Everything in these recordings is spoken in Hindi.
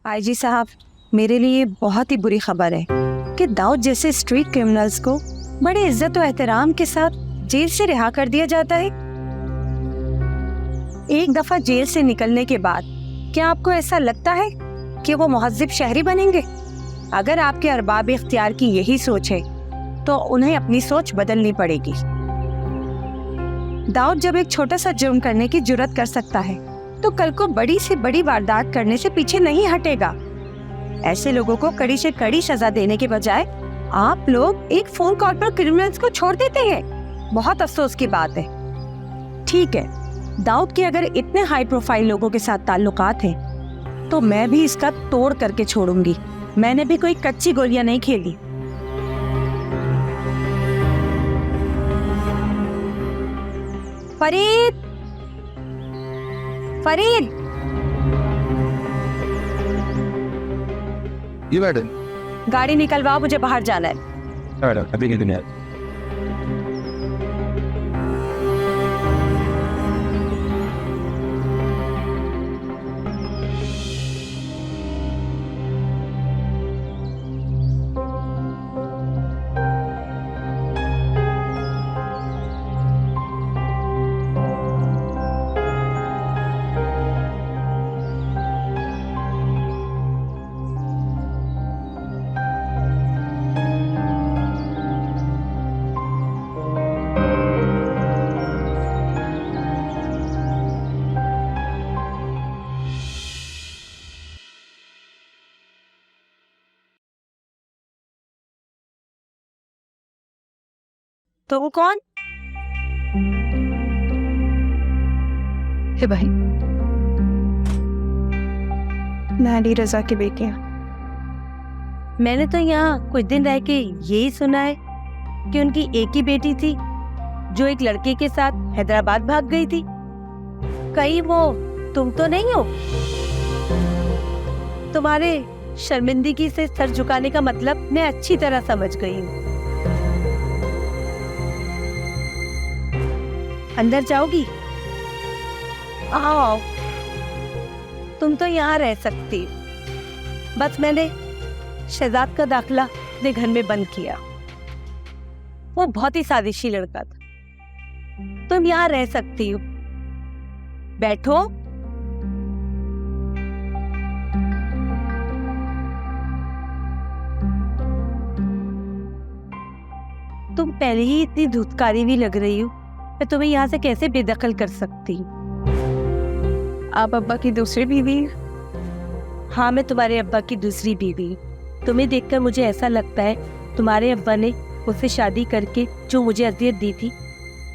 आईजी साहब, मेरे लिए बहुत ही बुरी खबर है कि दाऊद जैसे स्ट्रीट क्रिमिनल्स को बड़े इज्जत और एहतराम के साथ जेल से रिहा कर दिया जाता है। एक दफा जेल से निकलने के बाद क्या आपको ऐसा लगता है कि वो मुहज्जिब शहरी बनेंगे? अगर आपके अरबाब इख्तियार की यही सोच है तो उन्हें अपनी सोच बदलनी पड़ेगी। दाऊद जब एक छोटा सा जुर्म करने की जुर्रत कर सकता है तो कल को बड़ी से बड़ी वारदात करने से पीछे नहीं हटेगा। ऐसे लोगों को कड़ी से कड़ी सजा देने के बजाय आप लोग एक फोन कॉल पर क्रिमिनल्स को छोड़ देते हैं। बहुत अफसोस की बात है। ठीक है, दाऊद के अगर इतने हाई प्रोफाइल लोगों के साथ ताल्लुकात हैं तो मैं भी इसका तोड़ करके छोड़ूंगी। मैंने भी कोई कच्ची गोलियां नहीं खेली। फरीद, फरीद, ये मैडम, गाड़ी निकलवाओ, मुझे बाहर जाना है। मैडम अभी कितने हैं? तो वो कौन? हे भाई, मैं अली रजा की बेटी हूँ। मैंने तो यहाँ कुछ दिन रह के यही सुना है कि उनकी एक ही बेटी थी जो एक लड़के के साथ हैदराबाद भाग गई थी। कहीं वो तुम तो नहीं हो? तुम्हारे शर्मिंदगी से सर झुकाने का मतलब मैं अच्छी तरह समझ गई हूँ। अंदर जाओगी? आओ, तुम तो यहाँ रह सकती हो। बस मैंने शहजाद का दाखिला अपने घर में बंद किया। वो बहुत ही साजिशी लड़का था। तुम यहाँ रह सकती हो। बैठो। तुम पहले ही इतनी धुतकारी भी लग रही हो, मैं तुम्हें यहाँ से कैसे बेदखल कर सकती हूँ? आप अब्बा की दूसरी बीवी? हाँ, मैं तुम्हारे अब्बा की दूसरी बीवी हूँ। तुम्हें देखकर मुझे ऐसा लगता है तुम्हारे अब्बा ने उससे शादी करके जो मुझे अजियत दी थी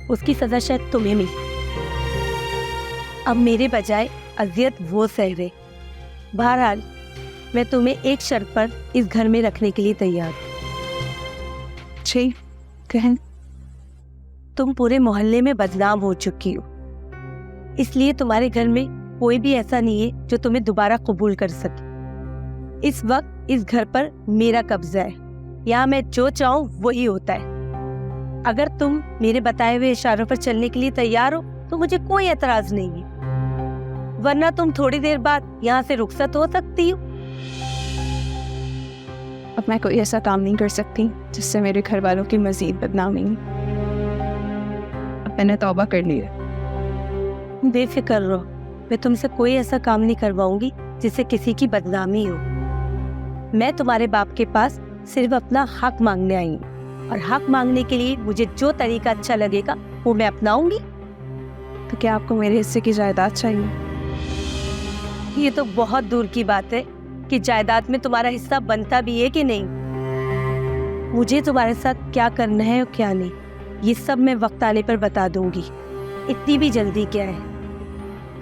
उसकी सजा शायद तुम्हें मिली। अब मेरे बजाय अजियत वो सह रहे। बहरहाल मैं तुम्हें एक शर्त पर इस घर में रखने के लिए तैयार हूँ। जी, कहन। तुम पूरे मोहल्ले में बदनाम हो चुकी हो, इसलिए तुम्हारे घर में कोई भी ऐसा नहीं है जो तुम्हें दोबारा कबूल कर सके। इस वक्त इस घर पर मेरा कब्जा है। यहाँ मैं जो चाहूँ वही होता है। अगर तुम मेरे बताए हुए इशारों पर चलने के लिए तैयार हो तो मुझे कोई एतराज नहीं है, वरना तुम थोड़ी देर बाद यहाँ से रुखसत हो सकती हो। अब मैं कोई ऐसा काम नहीं कर सकती जिससे मेरे घर वालों की मजीद बदनामी। अब मैंने तौबा कर ली है। बेफिक्र रहो, मैं तुमसे कोई ऐसा काम नहीं करवाऊंगी जिससे किसी की बदनामी हो। मैं तुम्हारे बाप के पास सिर्फ अपना हक मांगने आई हूँ, और हक मांगने के लिए मुझे जो तरीका अच्छा लगेगा वो मैं अपनाऊंगी। तो क्या आपको मेरे हिस्से की जायदाद चाहिए? ये तो बहुत दूर की बात है कि जायदाद में तुम्हारा हिस्सा बनता भी है कि नहीं। मुझे तुम्हारे साथ क्या करना है और क्या नहीं, ये सब मैं वक्त आने पर बता दूंगी। इतनी भी जल्दी क्या है?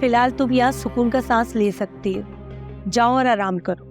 फिलहाल तुम यहाँ सुकून का सांस ले सकती हो। जाओ और आराम करो।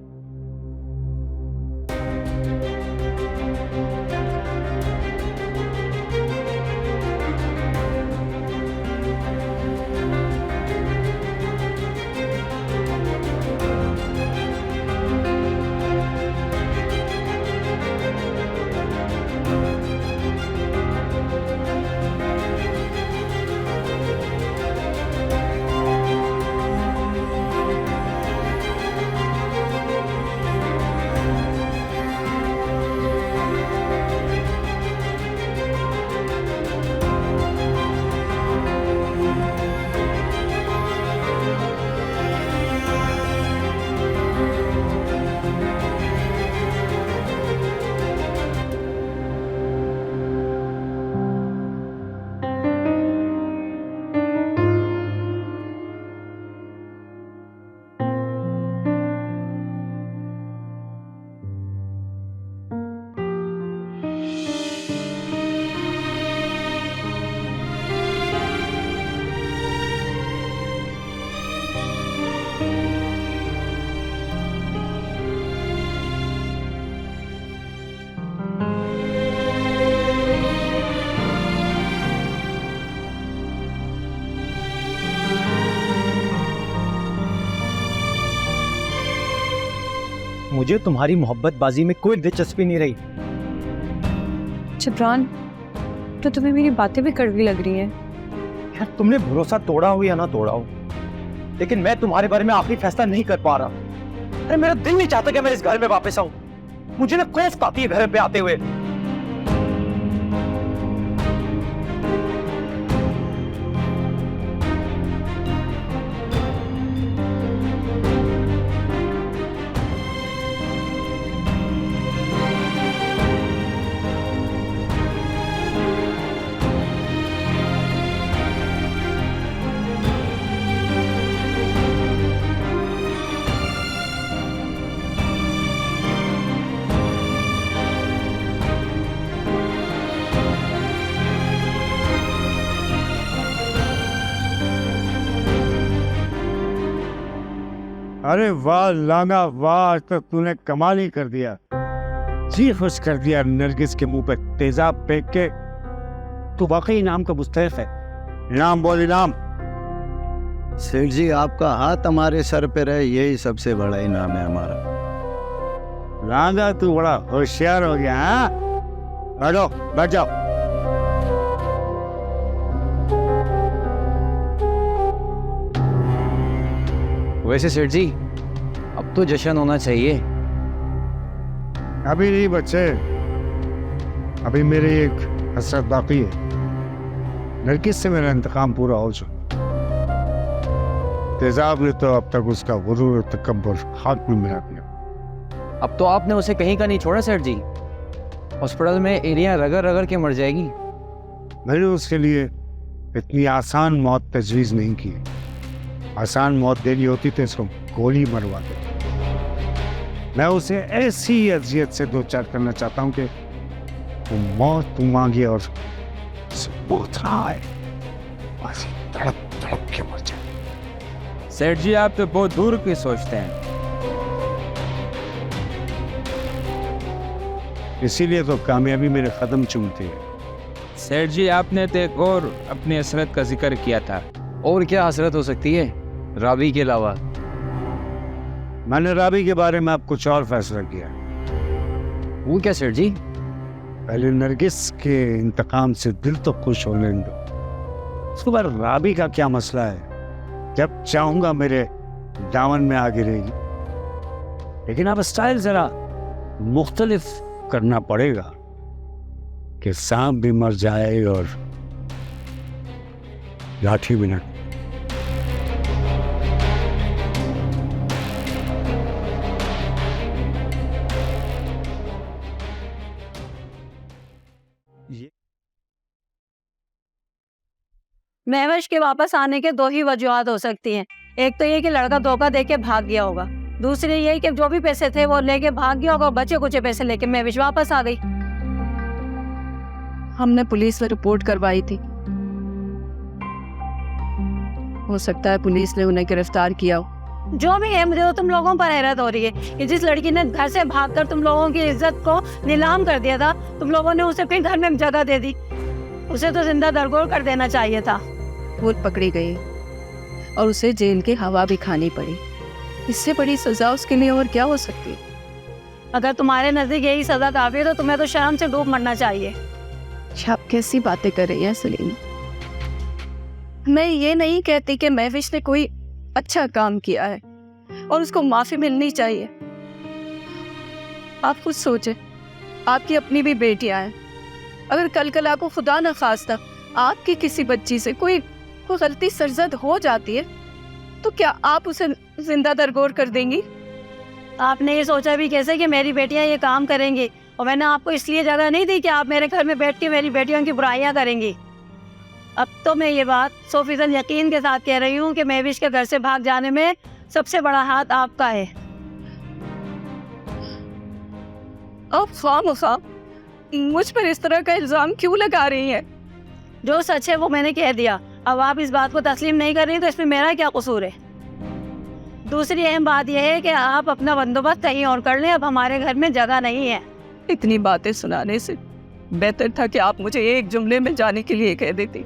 मुझे तुम्हारी मोहब्बतबाजी में कोई दिलचस्पी नहीं रही। जबरान, तो तुम्हें मेरी बातें भी कड़वी लग रही हैं। यार तुमने भरोसा तोड़ा हो या ना तोड़ा हो, लेकिन मैं तुम्हारे बारे में आखिरी फैसला नहीं कर पा रहा। अरे मेरा दिल नहीं चाहता कि मैं इस घर में वापस आऊं। मुझे ना खौफ आती है घर पे आते हुए। अरे वाह लांगा वाह, आज तक तूने कमाल ही कर दिया। जी खुश कर दिया नरगिस के मुंह पे तेजाब फेंक के। तू वाकई इनाम का मुस्तहिक है। इनाम बोल इनाम। सेठ जी, आपका हाथ हमारे सर पे रहे, यही सबसे बड़ा इनाम है हमारा। लांगा तू बड़ा होशियार हो गया। हाँ बैठो, बैठ जाओ। वैसे सेठ जी, अब तो जश्न होना चाहिए। अभी नहीं बच्चे, अभी मेरी एक हसरत बाकी है। नरगिस से मेरा इंतकाम पूरा हो चुका। तेजाब ने तो अब तक उसका गुरूर और तकब्बुर खाक में मिला दिया। अब तो आपने उसे कहीं का नहीं छोड़ा सेठ जी। हॉस्पिटल में एरिया रगड़ रगड़ के मर जाएगी। मैंने उसके लिए इतनी आसान मौत तजवीज़ नहीं की। आसान मौत देनी होती तो इसको गोली मरवा देता। मैं उसे ऐसी अजियत से दो चार करना चाहता हूँ कि वो मौत तू मांगे और बहुत रहा है, बस तड़प तड़प के मर जाए। सेठ जी, आप तो बहुत दूर की सोचते हैं। इसीलिए तो कामयाबी मेरे कदम चूमती है। सेठ जी, आपने तो एक और अपनी हसरत का जिक्र किया था। और क्या हसरत हो सकती है राबी के अलावा? मैंने राबी के बारे में अब कुछ और फैसला किया। वो क्या सेठ जी? पहले नरगिस के इंतकाम से दिल तो खुश होने दो, उसके बाद राबी का क्या मसला है। जब चाहूंगा मेरे दामन में आगे रहेगी, लेकिन अब स्टाइल जरा मुख्तलिफ करना पड़ेगा कि सांप भी मर जाए और लाठी भी न। महवश के वापस आने के दो ही वजूहत हो सकती हैं। एक तो ये कि लड़का धोखा देके भाग गया होगा, दूसरी ये कि जो भी पैसे थे वो लेके भाग गया होगा, बचे कुछ पैसे लेके महविश वापस आ गई। हमने पुलिस में रिपोर्ट करवाई थी। हो सकता है पुलिस ने उन्हें गिरफ्तार किया हो। जो भी है, मुझे तो तुम लोगों पर हैरत हो रही है कि जिस लड़की ने घर से भागकर तुम लोगों की इज्जत को नीलाम कर दिया था, तुम लोगों ने उसे अपने घर में जगह दे दी। उसे तो जिंदा दरगोर कर देना चाहिए था। वो पकड़ी गई और उसे जेल की हवा भी खानी पड़ी। इससे बड़ी सजा उसके लिए और क्या हो सकती है? अगर तुम्हारे नजदीक यही सजा काफी है तो तुम्हें तो शर्म से डूब मरना चाहिए। आप कैसी बातें कर रही हैं सलीम? मैं ये नहीं कहती कि महविश ने कोई अच्छा काम किया है और उसको माफी मिलनी चाहिए। आप खुद सोचें, आपकी अपनी भी बेटियां हैं। अगर कल को खुदा न खास्ता आपकी किसी बच्ची से कोई गलती सरजद हो जाती है तो क्या आप उसे जिंदा दरगोर कर देंगी? आपने ये सोचा भी कैसे कि मेरी बेटियां ये काम करेंगी? और मैंने आपको इसलिए जगह नहीं दी कि आप मेरे घर में बैठ के मेरी बेटियों की बुराइयां करेंगी। अब तो मैं ये बात 100% यकीन के साथ कह रही हूँ कि महविश के घर से भाग जाने में सबसे बड़ा हाथ आपका है। आप खामखा मुझ पर इस तरह का इल्जाम क्यों लगा रही हैं? जो सच है वो मैंने कह दिया। अब आप इस बात को तस्लीम नहीं कर रही तो इसमें मेरा क्या कसूर है? दूसरी अहम बात यह है कि आप अपना बंदोबस्त कहीं और कर लें। अब हमारे घर में जगह नहीं है। इतनी बातें सुनाने से बेहतर था कि आप मुझे एक जुमले में जाने के लिए कह देती।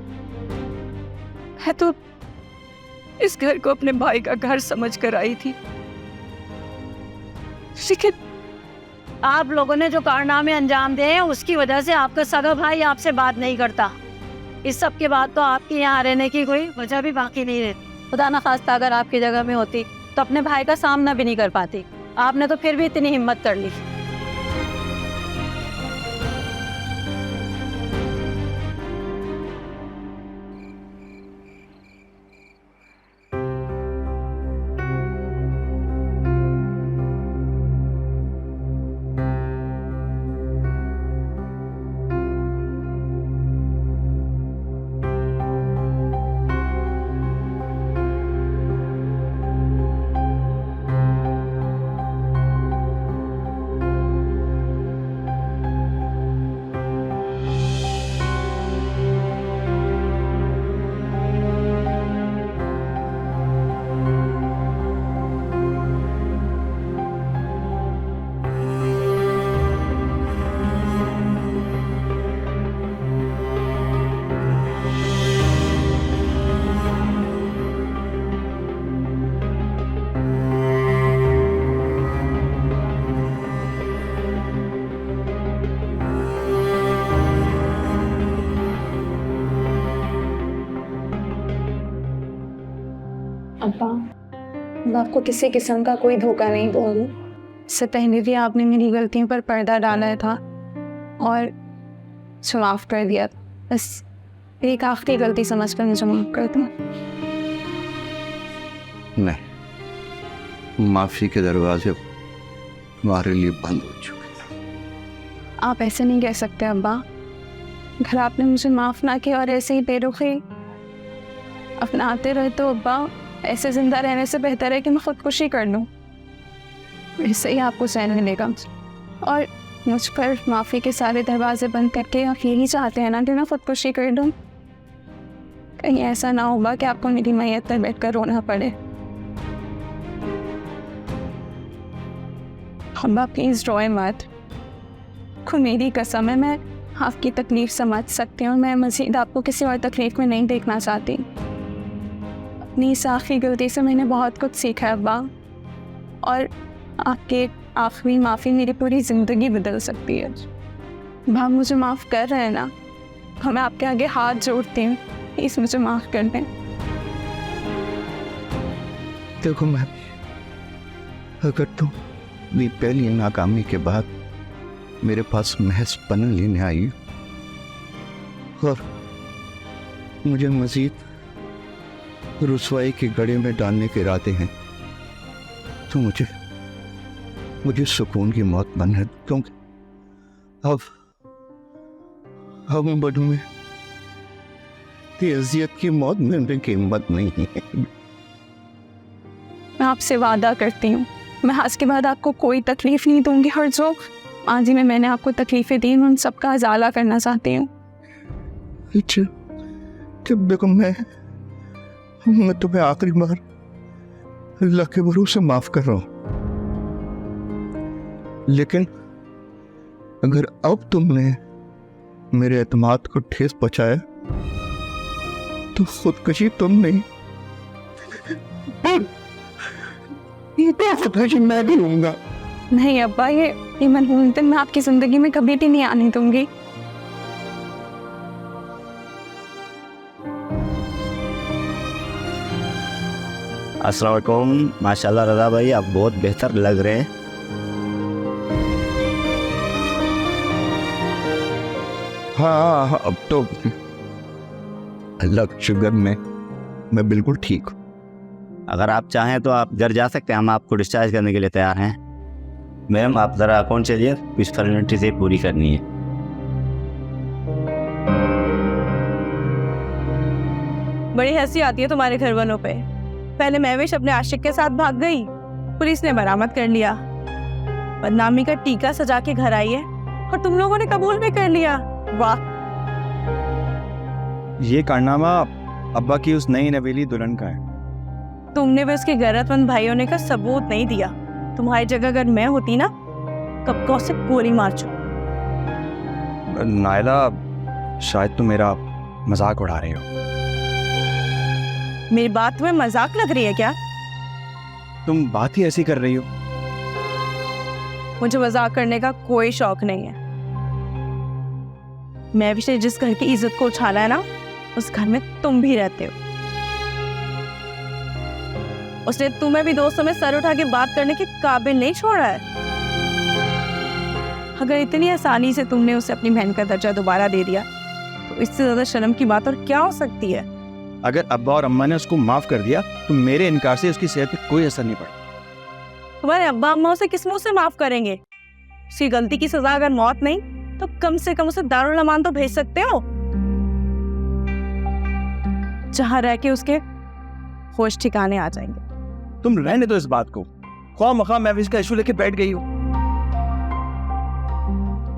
मैं तो इस घर को अपने भाई का घर समझ कर आई थी। लेकिन आप लोगों ने जो कारनामे अंजाम दिए हैं उसकी वजह से आपका सगा भाई आपसे बात नहीं करता। इस सब के बाद तो आपके यहाँ रहने की कोई वजह भी बाकी नहीं रहती। खुदा न खास्ता अगर आपकी जगह में होती तो अपने भाई का सामना भी नहीं कर पाती। आपने तो फिर भी इतनी हिम्मत कर ली। अब्बा, मैं आपको किसी किस्म का कोई धोखा नहीं दूंगी। इससे पहले भी आपने मेरी गलतियों पर पर्दा डाला था और मुझे माफ़ कर दिया। बस एक आखिरी गलती समझकर मुझे माफ़ कर दो। नहीं, माफ़ी के दरवाजे हमारे लिए बंद हो चुके। आप ऐसे नहीं कह सकते अब्बा। अगर आपने मुझे माफ़ ना किया और ऐसे ही बेरुखी अपनाते रहे तो अब्बा, ऐसे ज़िंदा रहने से बेहतर है कि मैं ख़ुदकुशी कर लूँ। इससे ही आपको चैन मिलेगा। और मुझ पर माफ़ी के सारे दरवाजे बंद करके आप यही चाहते हैं ना कि मैं ख़ुदकुशी कर लूँ? कहीं ऐसा ना होगा कि आपको मेरी मैयत पर बैठ कर रोना पड़े। अब्बा प्लीज़ रोए मत। खुद मेरी कसम है, मैं आपकी तकलीफ़ समझ सकती हूँ। मैं मज़ीद आपको किसी और तकलीफ़ में नहीं देखना चाहती। अपनी इस आखिरी गलती से मैंने बहुत कुछ सीखा है अब्बा, और आपके आखिरी माफ़ी मेरी पूरी ज़िंदगी बदल सकती है। अब्बा, मुझे माफ़ कर रहे हैं ना? मैं आपके आगे हाथ जोड़ती हूँ, प्लीज़ मुझे माफ़ कर दें। देखो मैं, अगर तुम मेरी पहली नाकामी के बाद मेरे पास महज पना लेने आई और मुझे मज़ीद रुसवाई के गड़े में डालने के इरादे हैं, तो मुझे सुकून की मौत बन है, क्योंकि अब बड़ू में अज़ियत की मौत मिलने की हिम्मत नहीं है। मैं आपसे वादा करती हूँ, मैं आज के बाद आपको कोई तकलीफ़ नहीं दूँगी। और जो माजी में मैंने आपको तकलीफ़ें दी, उन सब का अजाला करना चाहती हूँ। जब देखो मैं तुम्हें आखिरी बार अल्लाह के भरोसे माफ कर रहा हूं, लेकिन अगर अब तुमने मेरे एतमाद को ठेस पहुंचाया तो खुदकशी तुम नहीं, मैं भी लूंगा। नहीं अब्बा, ये मनहूस दिन मैं आपकी ज़िंदगी में कभी भी नहीं आने दूँगी। अस्सलाम वालेकुम। माशाल्लाह रज़ा भाई, आप बहुत बेहतर लग रहे हैं। हाँ, अब तो अल्लाह का शुक्र मैं बिल्कुल ठीक हूँ। अगर आप चाहें तो आप घर जा सकते हैं, हम आपको डिस्चार्ज करने के लिए तैयार हैं। मैम आप ज़रा अकाउंट चलिए, कुछ फॉर्मेलिटी से पूरी करनी है। बड़ी हंसी आती है तुम्हारे घर वालों पे। पहले महविश अपने आशिक के साथ भाग गई, पुलिस ने बरामद कर लिया, बदनामी का टीका सजा के घर आई है, और तुम लोगों ने कबूल भी कर लिया। वाह! ये कारनामा अब्बा की उस नई नवेली दुल्हन का है। तुमने भी उसके गैरतमंद भाई होने का सबूत नहीं दिया। तुम्हारी जगह अगर मैं होती ना, कब को उसे गोली मार चुकी। नायला, शायद तुम मेरा मजाक उड़ा रही हो। मेरी बात तुम्हें मजाक लग रही है क्या? तुम बात ही ऐसी कर रही हो। मुझे मजाक करने का कोई शौक नहीं है। महविश ने जिस घर की इज्जत को उछाला है ना, उस घर में तुम भी रहते हो। उसने तुम्हें भी दोस्तों में सर उठा के बात करने के काबिल नहीं छोड़ा है। अगर इतनी आसानी से तुमने उसे अपनी बहन का दर्जा दोबारा दे दिया, तो इससे ज्यादा शर्म की बात और क्या हो सकती है। अगर अब्बा और अम्मा ने उसको माफ कर दिया तो मेरे इनकार से उसकी सेहत पे कोई असर नहीं पड़ा। तुम्हारे अब्बा अम्मा उसे किस मुंह से माफ करेंगे? उसकी गलती की सजा अगर मौत नहीं, तो कम से कम उसे दारुल अमान तो भेज सकते हो, जहां रह के उसके होश ठिकाने आ जाएंगे। तुम रहने दो इस बात को। ख्वाह मख्वाह महविश का इशू लेके बैठ गई हो।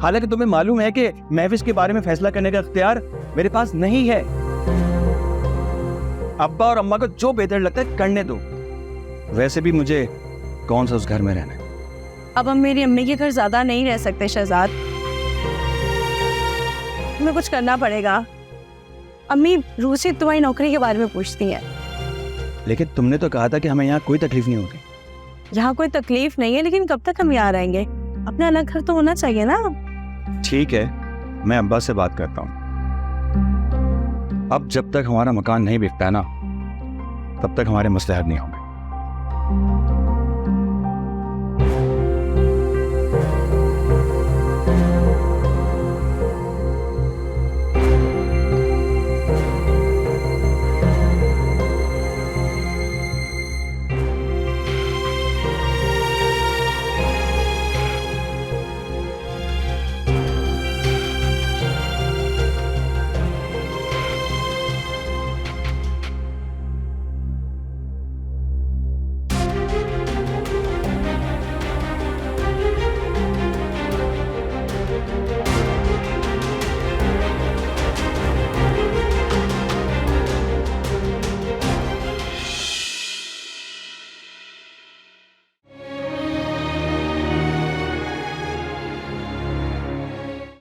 हालांकि तुम्हें मालूम है कि महविश के बारे में फैसला करने का इख्तियार मेरे पास नहीं है। अब्बा और अम्मा को जो बेहतर लगता है करने दो। वैसे भी मुझे कौन सा उस घर में रहना है। अब हम मेरी अम्मी के घर ज्यादा नहीं रह सकते शहजाद, हमें कुछ करना पड़ेगा। अम्मी रोज से तुम्हारी नौकरी के बारे में पूछती हैं। लेकिन तुमने तो कहा था कि हमें यहाँ कोई तकलीफ नहीं होगी। यहाँ कोई तकलीफ नहीं है, लेकिन कब तक हम यहाँ रहेंगे? अपना अलग घर तो होना चाहिए ना। ठीक है, मैं अब्बा से बात करता हूँ। अब जब तक हमारा मकान नहीं बिकता ना, तब तक हमारे मसले हल नहीं होंगे।